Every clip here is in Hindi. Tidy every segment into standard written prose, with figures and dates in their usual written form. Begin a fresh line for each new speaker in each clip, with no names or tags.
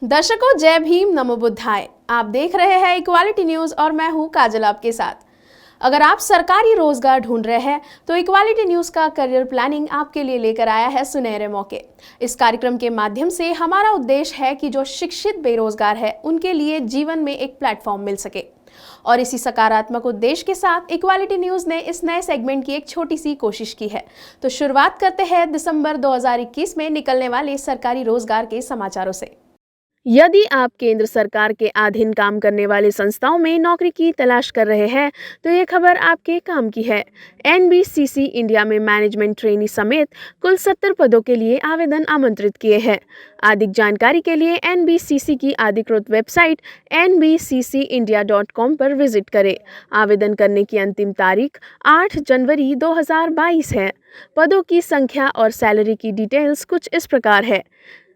दर्शकों, जय भीम, नमो बुद्धाय। आप देख रहे हैं इक्वालिटी न्यूज और मैं हूं काजल आपके साथ। अगर आप सरकारी रोजगार ढूंढ रहे हैं तो इक्वालिटी न्यूज का करियर प्लानिंग आपके लिए लेकर आया है सुनहरे मौके। इस कार्यक्रम के माध्यम से हमारा उद्देश्य है कि जो शिक्षित बेरोजगार है उनके लिए जीवन में एक प्लेटफॉर्म मिल सके। और इसी सकारात्मक उद्देश्य के साथ इक्वालिटी न्यूज ने इस नए सेगमेंट की एक छोटी सी कोशिश की है। तो शुरुआत करते हैं दिसंबर 2021 में निकलने वाले सरकारी रोजगार के समाचारों से। यदि आप केंद्र सरकार के अधीन काम करने वाली संस्थाओं में नौकरी की तलाश कर रहे हैं तो ये खबर आपके काम की है। एनबीसीसी इंडिया में मैनेजमेंट ट्रेनी समेत कुल 70 पदों के लिए आवेदन आमंत्रित किए हैं। अधिक जानकारी के लिए एनबीसीसी की अधिकृत वेबसाइट nbccindia.com पर विजिट करें। आवेदन करने की अंतिम तारीख 8 जनवरी 2022 है। पदों की संख्या और सैलरी की डिटेल्स कुछ इस प्रकार है।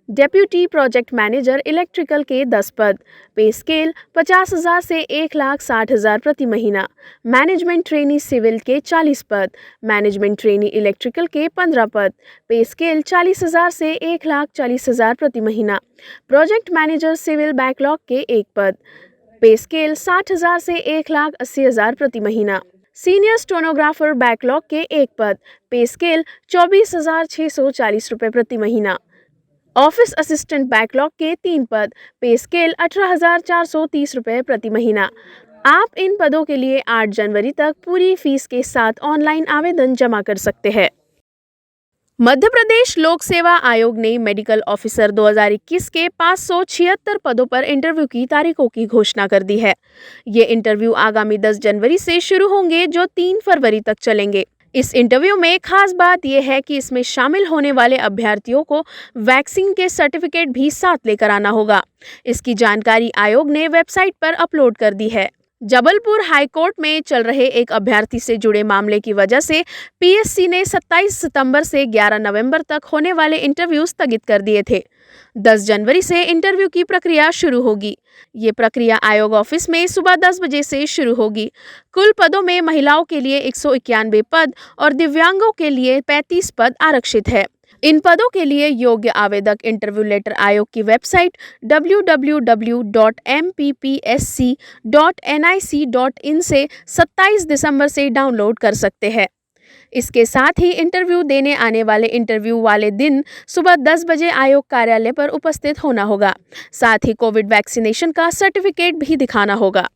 डेप्यूटी प्रोजेक्ट मैनेजर इलेक्ट्रिकल के 10 पद, पे स्केल 50,000 से 1,60,000 प्रति महीना। मैनेजमेंट ट्रेनी सिविल के 40 पद, मैनेजमेंट ट्रेनी इलेक्ट्रिकल के 15 पद, पे स्केल 40,000 से 1,40,000 प्रति महीना। प्रोजेक्ट मैनेजर सिविल बैकलॉग के 1 पद, पे स्केल 60,000 से 1,80,000 प्रति महीना। सीनियर स्टेनोग्राफर बैकलॉग के 1 पद, पे स्केल 24,640 रुपये प्रति महीना। ऑफिस असिस्टेंट बैकलॉग के 3 पद, पे स्केल 18,430 रुपये प्रति महीना। आप इन पदों के लिए 8 जनवरी तक पूरी फीस के साथ ऑनलाइन आवेदन जमा कर सकते हैं। मध्य प्रदेश लोक सेवा आयोग ने मेडिकल ऑफिसर 2021 के 576 पदों पर इंटरव्यू की तारीखों की घोषणा कर दी है। ये इंटरव्यू आगामी 10 जनवरी से शुरू होंगे जो 3 फरवरी तक चलेंगे। इस इंटरव्यू में खास बात यह है कि इसमें शामिल होने वाले अभ्यर्थियों को वैक्सीन के सर्टिफिकेट भी साथ लेकर आना होगा। इसकी जानकारी आयोग ने वेबसाइट पर अपलोड कर दी है। जबलपुर हाईकोर्ट में चल रहे एक अभ्यर्थी से जुड़े मामले की वजह से पीएससी ने 27 सितंबर से 11 नवंबर तक होने वाले इंटरव्यू स्थगित कर दिए थे। 10 जनवरी से इंटरव्यू की प्रक्रिया शुरू होगी। ये प्रक्रिया आयोग ऑफिस में सुबह 10 बजे से शुरू होगी। कुल पदों में महिलाओं के लिए 191 पद और दिव्यांगों के लिए 35 पद आरक्षित है। इन पदों के लिए योग्य आवेदक इंटरव्यू लेटर आयोग की वेबसाइट www.mppsc.nic.in से 27 दिसंबर से डाउनलोड कर सकते हैं। इसके साथ ही इंटरव्यू देने आने वाले इंटरव्यू वाले दिन सुबह 10 बजे आयोग कार्यालय पर उपस्थित होना होगा। साथ ही कोविड वैक्सीनेशन का सर्टिफिकेट भी दिखाना होगा।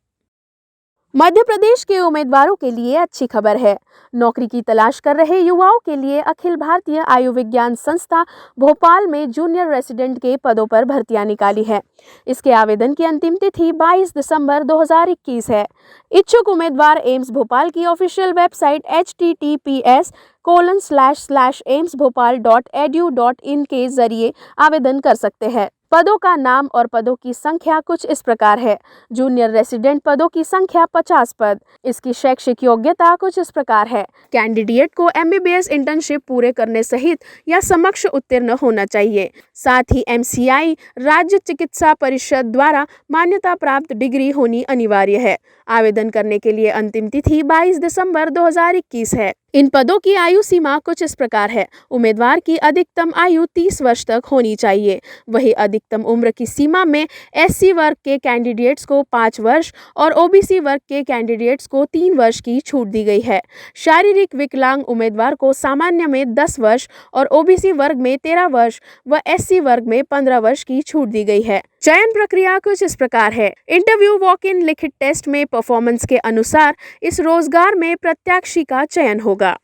मध्य प्रदेश के उम्मीदवारों के लिए अच्छी खबर है। नौकरी की तलाश कर रहे युवाओं के लिए अखिल भारतीय आयुर्विज्ञान संस्था भोपाल में जूनियर रेसिडेंट के पदों पर भर्तियां निकाली है। इसके आवेदन की अंतिम तिथि 22 दिसंबर 2021 है। इच्छुक उम्मीदवार एम्स भोपाल की ऑफिशियल वेबसाइट https://aimsbhopal.edu.in के जरिए आवेदन कर सकते हैं। पदों का नाम और पदों की संख्या कुछ इस प्रकार है। जूनियर रेसिडेंट पदों की संख्या 50 पद। इसकी शैक्षिक योग्यता कुछ इस प्रकार है। कैंडिडेट को एमबीबीएस इंटर्नशिप पूरे करने सहित या समकक्ष उत्तीर्ण होना चाहिए। साथ ही एमसीआई राज्य चिकित्सा परिषद द्वारा मान्यता प्राप्त डिग्री होनी अनिवार्य है। आवेदन करने के लिए अंतिम तिथि 22 दिसंबर 2021 है। इन पदों की आयु सीमा कुछ इस प्रकार है। उम्मीदवार की अधिकतम आयु 30 वर्ष तक होनी चाहिए। वही अधिकतम उम्र की सीमा में एससी वर्ग के कैंडिडेट्स को 5 वर्ष और ओबीसी वर्ग के कैंडिडेट्स को 3 वर्ष की छूट दी गई है। शारीरिक विकलांग उम्मीदवार को सामान्य में 10 वर्ष और ओबीसी वर्ग में 13 वर्ष व एससी वर्ग में 15 वर्ष की छूट दी गई है। चयन प्रक्रिया कुछ इस प्रकार है। इंटरव्यू, वॉक इन, लिखित टेस्ट में परफॉर्मेंस के अनुसार इस रोजगार में प्रत्याशी का चयन होगा।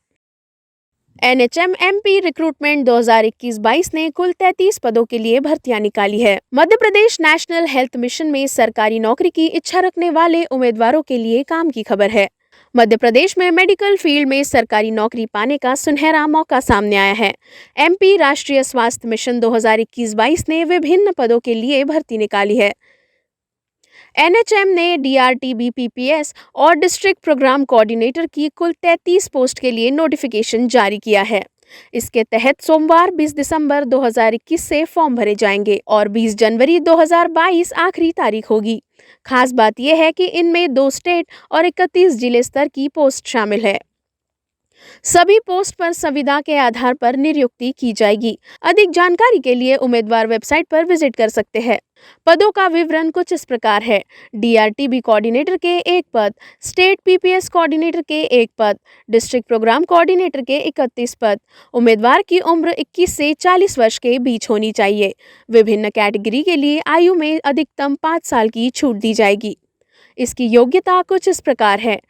एनएचएम एमपी रिक्रूटमेंट 2021-22 ने कुल 33 पदों के लिए भर्तियां निकाली है। Madhya Pradesh national health mission में सरकारी नौकरी की इच्छा रखने वाले उम्मीदवारों के लिए काम की खबर है। मध्य प्रदेश में मेडिकल फील्ड में सरकारी नौकरी पाने का सुनहरा मौका सामने आया है। एमपी राष्ट्रीय स्वास्थ्य मिशन 2021-22 ने विभिन्न पदों के लिए भर्ती निकाली है। एनएचएम ने डीआरटी बीपीपीएस और डिस्ट्रिक्ट प्रोग्राम कोऑर्डिनेटर की कुल 33 पोस्ट के लिए नोटिफिकेशन जारी किया है। इसके तहत सोमवार 20 दिसंबर 2021 से फॉर्म भरे जाएंगे और 20 जनवरी 2022 आखिरी तारीख होगी। खास बात यह है कि इनमें 2 स्टेट और 31 जिले स्तर की पोस्ट शामिल है। सभी पोस्ट पर संविदा के आधार पर नियुक्ति की जाएगी। अधिक जानकारी के लिए उम्मीदवार वेबसाइट पर विजिट कर सकते हैं। पदों का विवरण कुछ इस प्रकार है। DRTB कोऑर्डिनेटर के 1 पद, स्टेट PPS कोऑर्डिनेटर के 1 पद, डिस्ट्रिक्ट प्रोग्राम कोऑर्डिनेटर के 31 पद। उम्मीदवार की उम्र 21 से 40 वर्ष के बीच होनी चाहिए। विभिन्न कैटेगरी के लिए आयु में अधिकतम 5 साल की छूट दी जाएगी। इसकी योग्यता कुछ इस प्रकार है।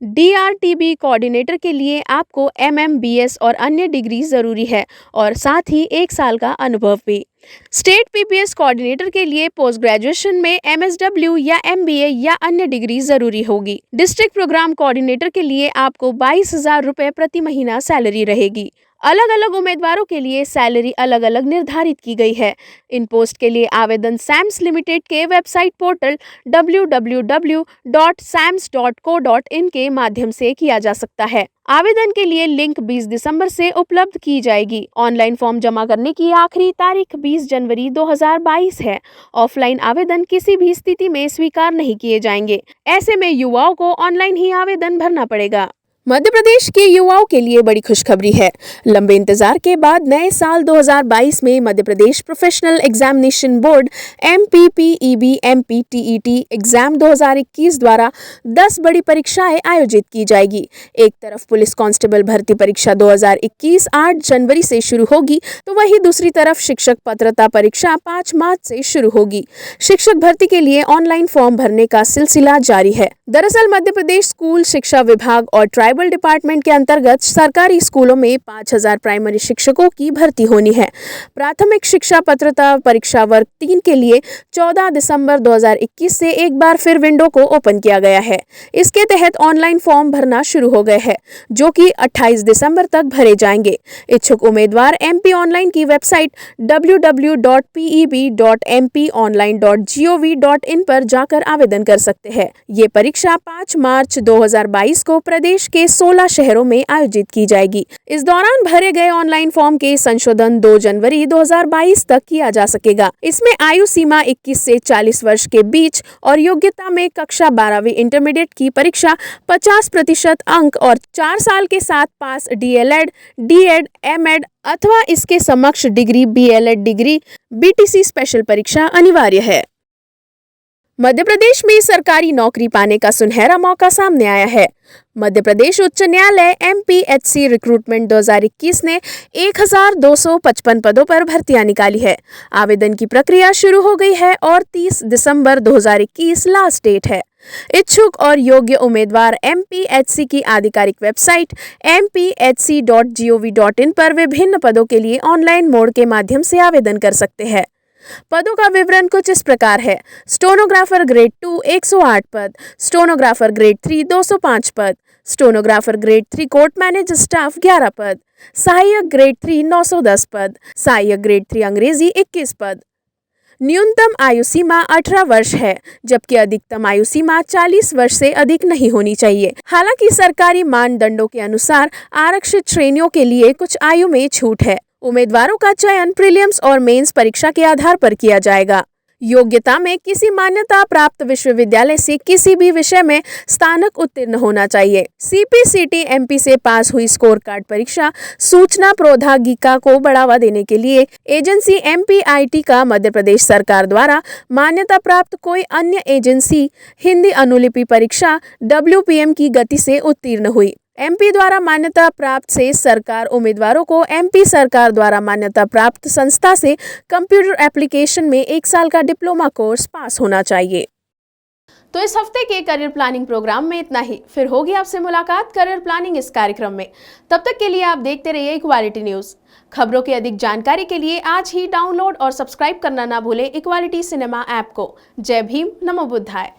DRTB कोऑर्डिनेटर के लिए आपको MMBS और अन्य डिग्री जरूरी है और साथ ही 1 साल का अनुभव भी। स्टेट PPS कोऑर्डिनेटर के लिए पोस्ट ग्रेजुएशन में MSW या MBA या अन्य डिग्री जरूरी होगी। डिस्ट्रिक्ट प्रोग्राम कोऑर्डिनेटर के लिए आपको 22,000 रुपये प्रति महीना सैलरी रहेगी। अलग अलग उम्मीदवारों के लिए सैलरी अलग अलग निर्धारित की गई है। इन पोस्ट के लिए आवेदन सैम्स लिमिटेड के वेबसाइट पोर्टल www.sams.co.in के माध्यम से किया जा सकता है। आवेदन के लिए लिंक 20 दिसंबर से उपलब्ध की जाएगी। ऑनलाइन फॉर्म जमा करने की आखिरी तारीख 20 जनवरी 2022 है। ऑफलाइन आवेदन किसी भी स्थिति में स्वीकार नहीं किए जाएंगे। ऐसे में युवाओं को ऑनलाइन ही आवेदन भरना पड़ेगा। मध्य प्रदेश के युवाओं के लिए बड़ी खुशखबरी है। लंबे इंतजार के बाद नए साल 2022 में Madhya Pradesh professional examination board MPPEB MPTET exam 2021 द्वारा 10 बड़ी परीक्षाएं आयोजित की जाएगी। एक तरफ पुलिस कांस्टेबल भर्ती परीक्षा 2021 8 जनवरी से शुरू होगी, तो वहीं दूसरी तरफ शिक्षक पात्रता परीक्षा 5 मार्च से शुरू होगी। शिक्षक भर्ती के लिए ऑनलाइन फॉर्म भरने का सिलसिला जारी है। दरअसल मध्य प्रदेश स्कूल शिक्षा विभाग और ट्राइबल डिपार्टमेंट के अंतर्गत सरकारी स्कूलों में 5,000 प्राइमरी शिक्षकों की भर्ती होनी है। प्राथमिक शिक्षा पात्रता परीक्षा वर्ग 3 के लिए 14 दिसंबर 2021 से एक बार फिर विंडो को ओपन किया गया है। इसके तहत ऑनलाइन फॉर्म भरना शुरू हो गए हैं, जो कि 28 दिसंबर तक भरे जाएंगे। इच्छुक उम्मीदवार MP ऑनलाइन की वेबसाइट www.peb.mponline.gov.in पर जाकर आवेदन कर सकते हैं। ये परीक्षा 5 मार्च 2022 को प्रदेश के 16 शहरों में आयोजित की जाएगी। इस दौरान भरे गए ऑनलाइन फॉर्म के संशोधन 2 जनवरी 2022 तक किया जा सकेगा। इसमें आयु सीमा 21 से 40 वर्ष के बीच और योग्यता में कक्षा 12वीं इंटरमीडिएट की परीक्षा 50% अंक और 4 साल के साथ पास DLED, D.Ed, M.Ed अथवा इसके समकक्ष degree BLED degree BTC special परीक्षा अनिवार्य है। मध्य प्रदेश में सरकारी नौकरी पाने का सुनहरा मौका सामने आया है। मध्य प्रदेश उच्च न्यायालय MPHC रिक्रूटमेंट 2021 ने 1,255 पदों पर भर्तियां निकाली है। आवेदन की प्रक्रिया शुरू हो गई है और 30 दिसंबर 2021 लास्ट डेट है। इच्छुक और योग्य उम्मीदवार MPHC की आधिकारिक वेबसाइट mphc.gov.in पर विभिन्न पदों के लिए ऑनलाइन मोड के माध्यम से आवेदन कर सकते हैं। पदों का विवरण कुछ इस प्रकार है। स्टेनोग्राफर ग्रेड 2 108 पद, स्टेनोग्राफर ग्रेड 3 205 पद, stenographer grade 3 court manager staff 11 पद, सहायक ग्रेड 3 910 पद, सहायक ग्रेड 3 अंग्रेजी 21 पद। न्यूनतम आयु सीमा 18 वर्ष है, जबकि अधिकतम आयु सीमा 40 वर्ष से अधिक नहीं होनी चाहिए। हालांकि सरकारी मानदंडों के अनुसार आरक्षित श्रेणियों के लिए कुछ आयु में छूट है। उम्मीदवारों का चयन प्रीलिम्स और मेंस परीक्षा के आधार पर किया जाएगा। योग्यता में किसी मान्यता प्राप्त विश्वविद्यालय से किसी भी विषय में स्नातक उत्तीर्ण होना चाहिए। CPCT MP से पास हुई स्कोर कार्ड परीक्षा सूचना प्रौद्योगिकी को बढ़ावा देने के लिए एजेंसी MPIT का मध्य प्रदेश सरकार द्वारा मान्यता प्राप्त कोई अन्य एजेंसी हिंदी अनुलिपि परीक्षा WPM की गति से उत्तीर्ण हुई। MP द्वारा मान्यता प्राप्त से सरकार उम्मीदवारों को MP सरकार द्वारा मान्यता प्राप्त संस्था से कंप्यूटर एप्लीकेशन में 1 साल का डिप्लोमा कोर्स पास होना चाहिए। तो इस हफ्ते के करियर प्लानिंग प्रोग्राम में इतना ही। फिर होगी आपसे मुलाकात करियर प्लानिंग इस कार्यक्रम में। तब तक के लिए आप देखते रहिए इक्वालिटी न्यूज़। खबरों की अधिक जानकारी के लिए आज ही डाउनलोड और सब्सक्राइब करना ना भूलें इक्वालिटी सिनेमा ऐप को। जय भीम, नमो बुद्धाय।